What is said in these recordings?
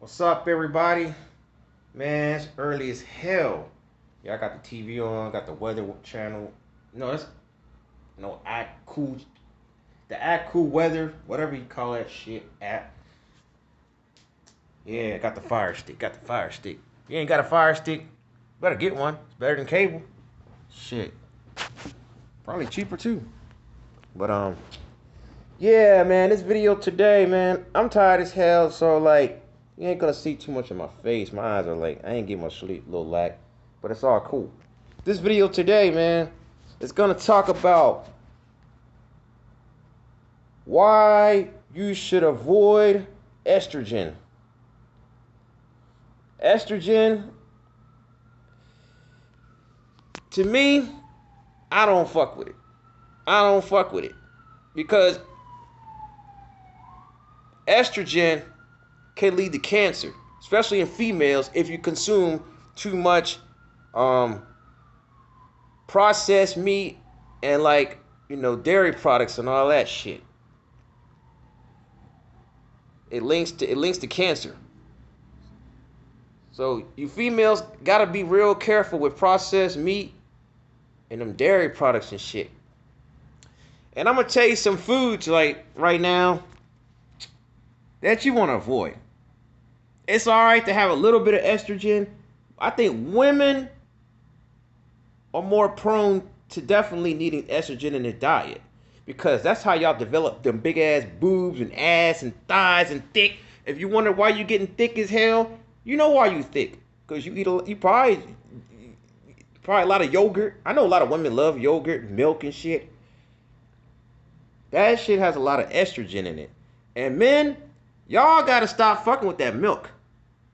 What's up, everybody? Man, it's early as hell. Yeah, I got the TV on, got the weather channel. No, that's no act cool. The act cool weather, whatever you call that shit. App. Yeah, got the fire stick. Got the fire stick. You ain't got a fire stick? Better get one. It's better than cable. Shit, probably cheaper too. But yeah, man. This video today, man. I'm tired as hell, so like, you ain't gonna see too much of my face. My eyes are like, I ain't getting much sleep, little lack. But it's all cool. This video today, man, is gonna talk about why you should avoid estrogen. Estrogen, to me, I don't fuck with it. I don't fuck with it. Because estrogen can lead to cancer, especially in females if you consume too much um, processed meat and dairy products and all that shit. It links to cancer. So you females gotta be real careful with processed meat and them dairy products and shit. And I'm gonna tell you some foods like right now that you want to avoid. It's all right to have a little bit of estrogen. I think women are more prone to definitely needing estrogen in their diet because that's how y'all develop them big ass boobs and ass and thighs and thick. If you wonder why you getting thick as hell, you know why you thick because you probably a lot of yogurt. I know a lot of women love yogurt, milk and shit. That shit has a lot of estrogen in it. And men, y'all gotta stop fucking with that milk.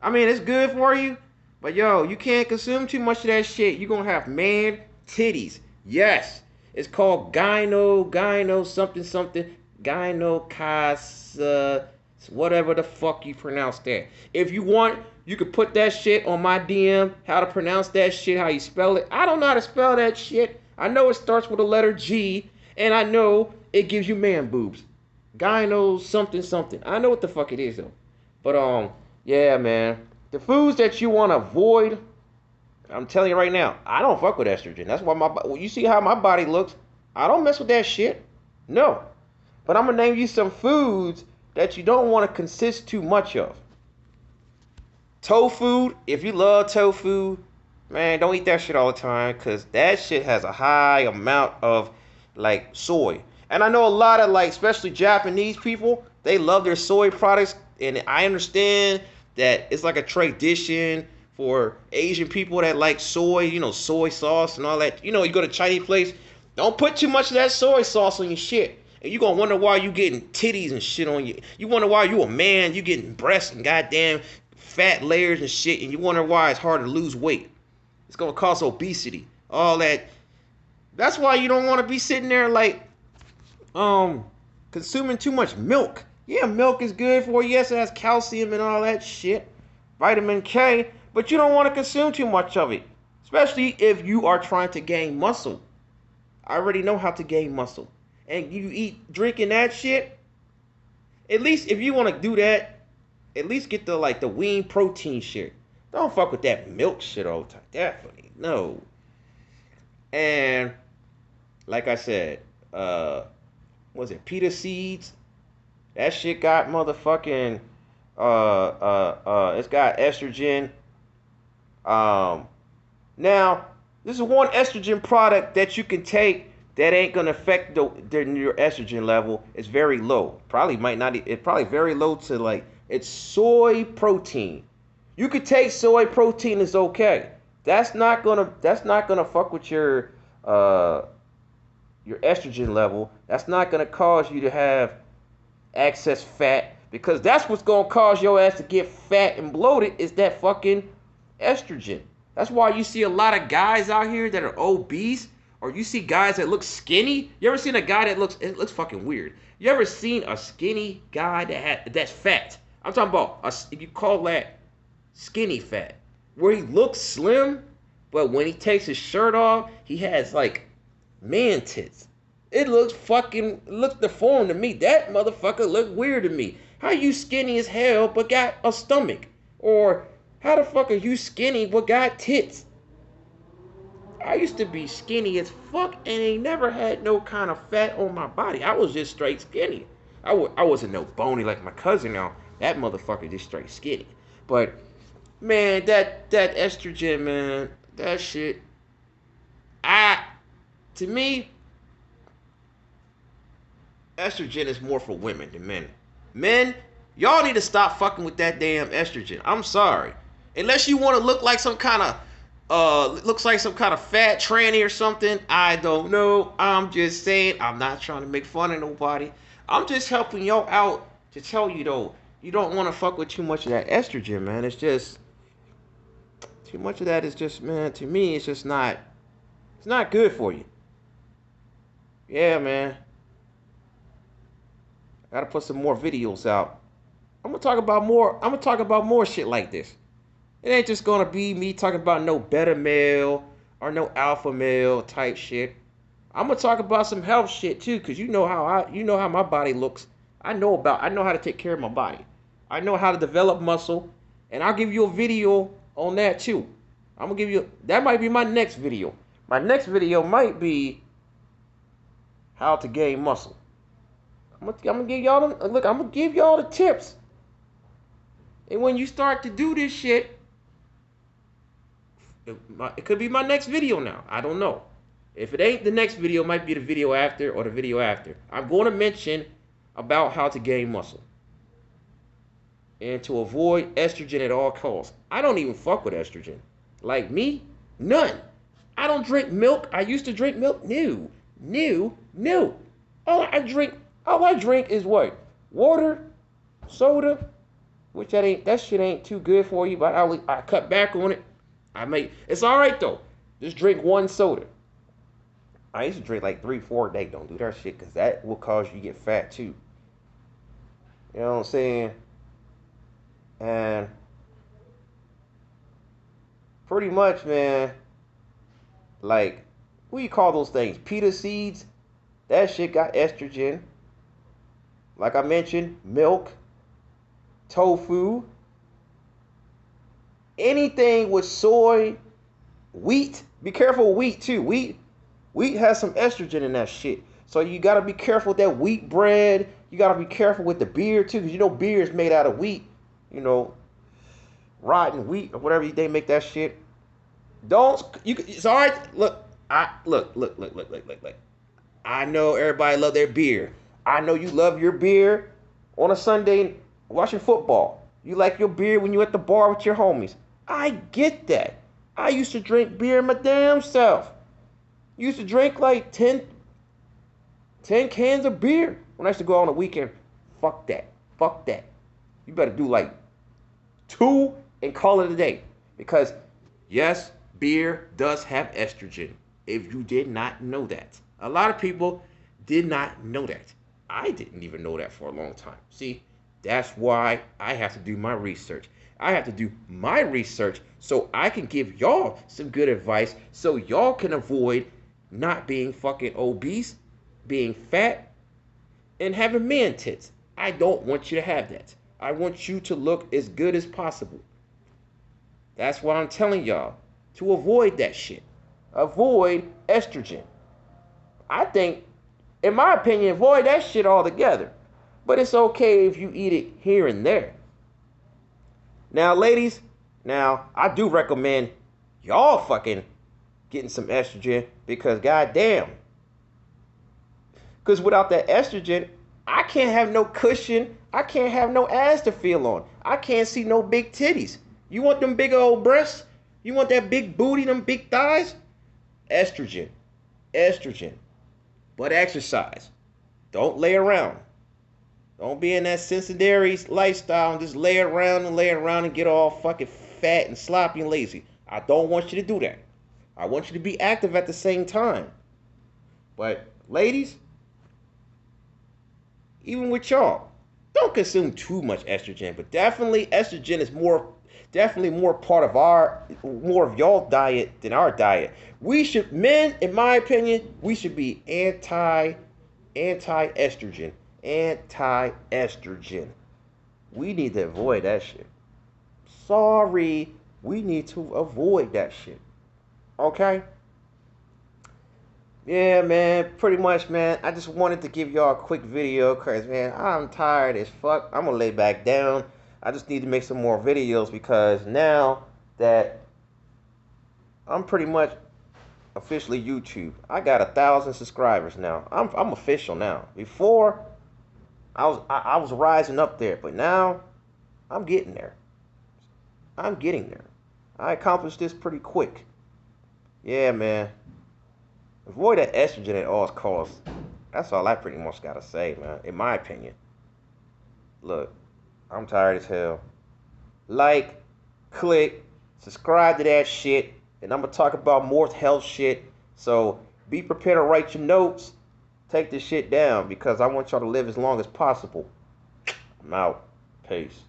I mean, it's good for you, but yo, you can't consume too much of that shit. You're gonna have man titties. Yes. It's called gyno, something, gynocosa, whatever the fuck you pronounce that. If you want, you could put that shit on my DM, how to pronounce that shit, how you spell it. I don't know how to spell that shit. I know it starts with the letter G, and I know it gives you man boobs. Gyno something. I know what the fuck it is though. But yeah, man. The foods that you want to avoid, I'm telling you right now, I don't fuck with estrogen. That's why you see how my body looks. I don't mess with that shit. No. But I'm gonna name you some foods that you don't want to consist too much of. Tofu, if you love tofu, man, don't eat that shit all the time because that shit has a high amount of like soy. And I know a lot of especially Japanese people, they love their soy products. And I understand that it's like a tradition for Asian people that like soy, soy sauce and all that. You go to Chinese place, don't put too much of that soy sauce on your shit. And you're going to wonder why you getting titties and shit on you. You wonder why you a man, you getting breasts and goddamn fat layers and shit. And you wonder why it's hard to lose weight. It's going to cause obesity. All that. That's why you don't want to be sitting there consuming too much milk. Yeah, milk is good for you. Yes, it has calcium and all that shit. Vitamin K. But you don't want to consume too much of it. Especially if you are trying to gain muscle. I already know how to gain muscle. And you drinking that shit. At least if you want to do that, at least get the wean protein shit. Don't fuck with that milk shit all the time. Definitely. No. And like I said, was it pita seeds? That shit got motherfucking it's got estrogen. Now, this is one estrogen product that you can take that ain't gonna affect your estrogen level. It's very low. Probably might not. It's probably very low to it's soy protein. You could take soy protein. It's okay. That's not gonna fuck with your estrogen level. That's not gonna cause you to have excess fat because that's what's gonna cause your ass to get fat and bloated is that fucking estrogen. That's why you see a lot of guys out here that are obese, or you see guys that look skinny. You ever seen a guy that looks fucking weird? You ever seen a skinny guy that's fat? I'm talking about if you call that skinny fat, where he looks slim, but when he takes his shirt off, he has man tits. It looks deformed to me. That motherfucker look weird to me. How you skinny as hell but got a stomach? Or how the fuck are you skinny but got tits? I used to be skinny as fuck and ain't never had no kind of fat on my body. I was just straight skinny. I wasn't no bony like my cousin now. That motherfucker just straight skinny. But man, that estrogen, man, that shit. I to me, estrogen is more for women than men. Men, y'all need to stop fucking with that damn estrogen. I'm sorry. Unless you want to look like some kind of looks like some kind of fat tranny or something. I don't know. I'm just saying. I'm not trying to make fun of nobody. I'm just helping y'all out to tell you though. You don't want to fuck with too much of that estrogen, man. It's just too much of that is just, man. To me, it's just not. It's not good for you. Yeah, man. I gotta put some more videos out. I'm gonna talk about more. I'm gonna talk about more shit like this. It ain't just gonna be me talking about no beta male or no alpha male type shit. I'm gonna talk about some health shit too, cause you know how my body looks. I know how to take care of my body. I know how to develop muscle, and I'll give you a video on that too. I'm gonna give you that might be my next video. My next video might be how to gain muscle. I'm gonna give y'all the, look. I'm gonna give y'all the tips, and when you start to do this shit, it could be my next video now. I don't know. If it ain't the next video, it might be the video after or the video after. I'm going to mention about how to gain muscle and to avoid estrogen at all costs. I don't even fuck with estrogen. Like me, none. I don't drink milk. I used to drink milk. No. All I drink is what? Water, soda, which that shit ain't too good for you, but I cut back on it. It's all right though. Just drink one soda. I used to drink like 3-4 a day. Don't do that shit, because that will cause you to get fat too. You know what I'm saying? And pretty much, man, like, what do you call those things? Pita seeds? That shit got estrogen. Like I mentioned, milk, tofu, anything with soy, wheat. Be careful with wheat too. Wheat has some estrogen in that shit. So you gotta be careful with that wheat bread. You gotta be careful with the beer too, because you know beer is made out of wheat. You know, rotten wheat or whatever they make that shit. It's all right. Look. I know everybody love their beer. I know you love your beer on a Sunday watching football. You like your beer when you at the bar with your homies. I get that. I used to drink beer my damn self. Used to drink like 10 cans of beer when I used to go on the weekend. Fuck that. You better do like 2 and call it a day. Because yes, beer does have estrogen. If you did not know that. A lot of people did not know that. I didn't even know that for a long time. See, that's why I have to do my research. I have to do my research so I can give y'all some good advice so y'all can avoid not being fucking obese, being fat, and having man tits. I don't want you to have that. I want you to look as good as possible. That's what I'm telling y'all. To avoid that shit. Avoid estrogen. I think, in my opinion, avoid that shit altogether. But it's okay if you eat it here and there. Now, ladies, I do recommend y'all fucking getting some estrogen, because goddamn. Because without that estrogen, I can't have no cushion. I can't have no ass to feel on. I can't see no big titties. You want them big old breasts? You want that big booty, them big thighs? Estrogen. But exercise. Don't lay around. Don't be in that sedentary lifestyle and just lay around and get all fucking fat and sloppy and lazy. I don't want you to do that. I want you to be active at the same time. But ladies, even with y'all, don't consume too much estrogen. But definitely estrogen is more part of more of y'all diet than our diet. Men, in my opinion, we should be anti-estrogen. We need to avoid that shit. Sorry. We need to avoid that shit. Okay? Yeah, man, pretty much, man. I just wanted to give y'all a quick video because, man, I'm tired as fuck. I'm gonna lay back down. I just need to make some more videos because now that I'm pretty much officially YouTube, I got 1,000 subscribers now. I'm official now. Before, I was rising up there, but now I'm getting there. I'm getting there. I accomplished this pretty quick. Yeah, man. Avoid that estrogen at all costs. That's all I pretty much gotta say, man. In my opinion. Look, I'm tired as hell. Like, click, subscribe to that shit, and I'm gonna talk about more health shit. So be prepared to write your notes. Take this shit down because I want y'all to live as long as possible. I'm out. Peace.